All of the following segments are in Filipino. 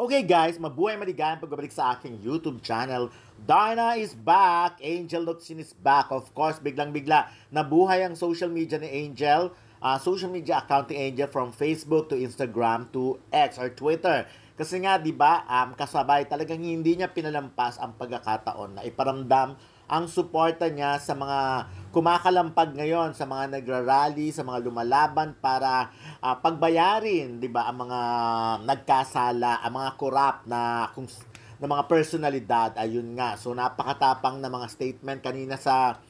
Okay guys, mabuhay maligayang pagbabalik sa aking YouTube channel. Darna is back! Angel Locsin is back. Of course, biglang-bigla nabuhay ang social media ni Angel. Social media account ni Angel from Facebook to Instagram to X or Twitter. Kasi nga, di ba, kasabay talagang hindi niya pinalampas ang pagkakataon na iparamdam ang suporta niya sa mga kumakalampag ngayon, sa mga nagrarally, sa mga lumalaban para pagbayarin, 'di ba, ang mga nagkasala, ang mga korap na mga personalidad. Ayun nga. So napakatapang na mga statement kanina sa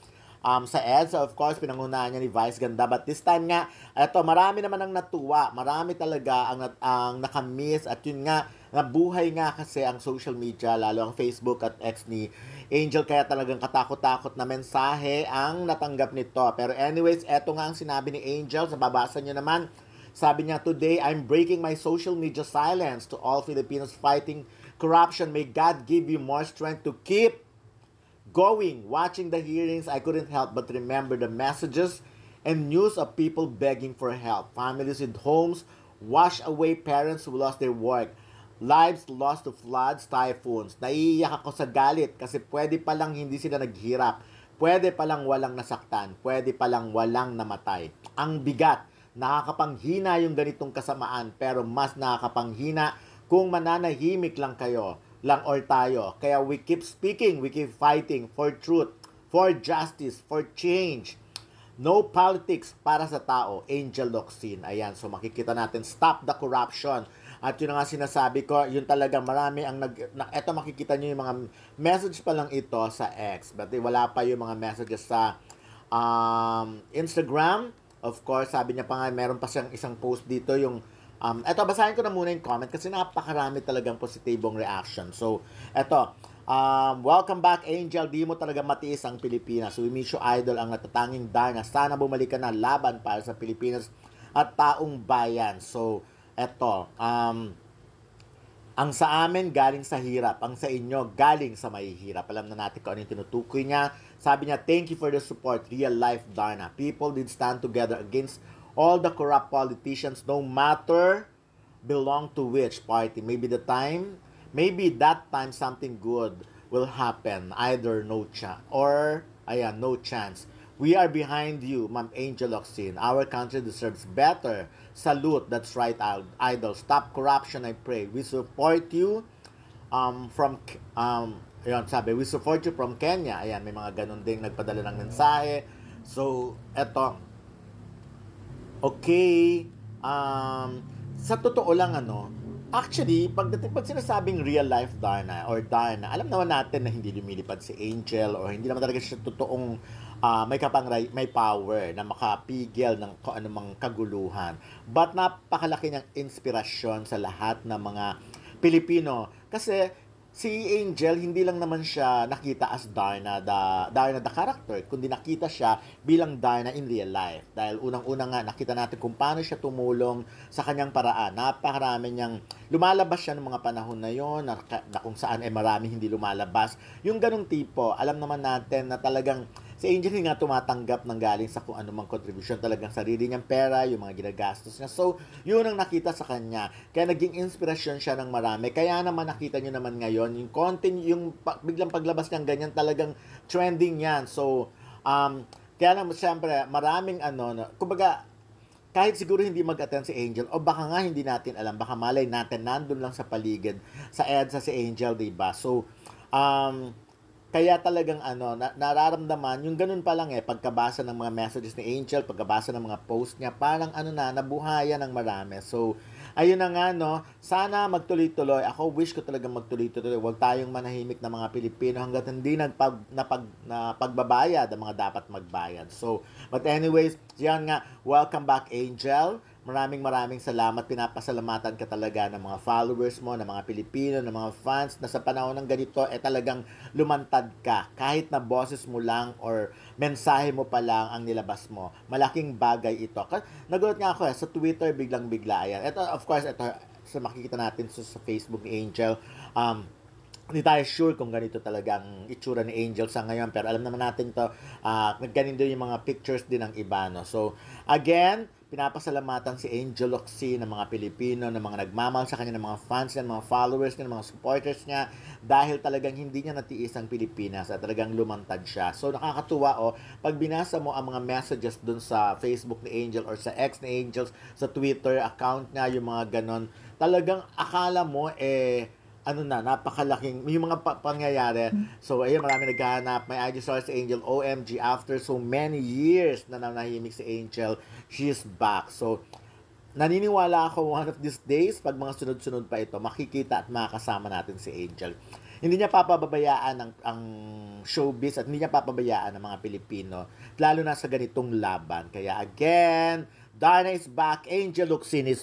EDSA, of course, pinangunahan niya ni Vice Ganda. But this time nga, eto, marami naman ang natuwa. Marami talaga ang nakamiss. At yun nga, nabuhay nga kasi ang social media, lalo ang Facebook at X ni Angel. Kaya talagang katakot-takot na mensahe ang natanggap nito. Pero anyways, eto nga ang sinabi ni Angel. Sa babasa niyo naman, sabi niya, "Today, I'm breaking my social media silence to all Filipinos fighting corruption. May God give you more strength to keep going. Watching the hearings, I couldn't help but remember the messages and news of people begging for help. Families with homes washed away, parents who lost their work, lives lost to floods, typhoons. Naiiyak ako sa galit kasi pwede palang hindi sila naghirap. Pwede palang walang nasaktan. Pwede palang walang namatay. Ang bigat, nakakapanghina yung ganitong kasamaan, pero mas nakakapanghina kung mananahimik lang kayo lang or tayo. Kaya we keep speaking, we keep fighting for truth, for justice, for change. No politics para sa tao. Angel Locsin." Ayan, so makikita natin, stop the corruption. At yun nga sinasabi ko, yun talaga marami ang eto makikita nyo yung mga message pa lang ito sa X. But wala pa yung mga messages sa Instagram. Of course, sabi niya pa nga, meron pa siyang isang post dito, yung eto, basahin ko na muna yung comment kasi napakarami talagang positibong reaction. So, eto, welcome back, Angel. Di mo talaga matiis ang Pilipinas. We miss you, idol, ang natatanging Darna. Sana bumalik ka na laban para sa Pilipinas at taong bayan. So, eto, ang sa amin galing sa hirap, ang sa inyo galing sa mahihirap. Alam na natin kung ano yung tinutukoy niya. Sabi niya, "Thank you for the support. Real life, Darna. People did stand together against all the corrupt politicians, no matter belong to which party. Maybe that time something good will happen. Either no chance or no chance. We are behind you, Ma'am Angel Locsin. Our country deserves better. Salute, that's right, idol. Stop corruption, I pray. We support you we support you from Kenya." Ayan, may mga ganun ding nagpadala ng mensahe. So, eto, okay, sa totoo lang, actually, pag sinasabing real life Darna or Darna, alam naman natin na hindi lumilipad si Angel or hindi naman talaga siya totoong may power na makapigil ng kung anumang kaguluhan. But napakalaki niyang inspirasyon sa lahat ng mga Pilipino. Kasi si Angel, hindi lang naman siya nakita as Darna the character, kundi nakita siya bilang Darna in real life. Dahil unang-una nga, nakita natin kung paano siya tumulong sa kanyang paraan. Napakarami niyang lumalabas siya ng mga panahon na yon na kung saan marami hindi lumalabas. Yung ganong tipo, alam naman natin na talagang si Angel nga tumatanggap ng galing sa kung anumang contribution, talagang sarili niyang pera, yung mga ginagastos niya. So, yun ang nakita sa kanya. Kaya naging inspirasyon siya ng marami. Kaya naman nakita niyo naman ngayon, yung biglang paglabas niyang ganyan, talagang trending yan. So, kaya naman siyempre, maraming kumbaga, kahit siguro hindi mag-attend si Angel, o baka nga hindi natin alam, baka malay natin, nandun lang sa paligid, sa EDSA si Angel, diba? So, kaya talagang nararamdaman, yung ganun pa lang pagkabasa ng mga messages ni Angel, pagkabasa ng mga post niya, parang nabuhayan ng marami. So, ayun na nga, sana magtuloy-tuloy. Ako, wish ko talagang magtuloy-tuloy. Huwag tayong manahimik na mga Pilipino hanggat hindi pagbabayad ang mga dapat magbayad. So, but anyways, yan nga, welcome back, Angel. Maraming salamat. Pinapasalamatan ka talaga ng mga followers mo, ng mga Pilipino, ng mga fans na sa panahon ng ganito talagang lumantad ka. Kahit na boses mo lang or mensahe mo pa lang ang nilabas mo. Malaking bagay ito. Nagulat nga ako sa Twitter, biglang-bigla. Ayan. Ito, of course, ito sa makikita natin sa Facebook ni Angel. Hindi tayo sure kung ganito talaga ang itsura ni Angel sa ngayon, pero alam naman natin to, ganito yung mga pictures din ng iba, no? So, again, pinapasalamatan si Angel Locsin ng mga Pilipino, ng mga nagmamahal sa kanya, ng mga fans niya, ng mga followers niya, ng mga supporters niya, dahil talagang hindi niya natiis ang Pilipinas at talagang lumantad siya. So nakakatuwa pag binasa mo ang mga messages dun sa Facebook ni Angel or sa ex ni Angel, sa Twitter account niya, yung mga ganon, talagang akala mo napakalaking, yung mga pangyayari. So, ayun, marami naghahanap. May IG star si Angel, OMG, after so many years na nanahimik si Angel, she's back. So, naniniwala ako one of these days, pag mga sunod-sunod pa ito, makikita at makakasama natin si Angel. Hindi niya papabayaan ang showbiz at hindi niya papabayaan ang mga Pilipino, lalo na sa ganitong laban. Kaya again, Darna is back, Angel Locsin is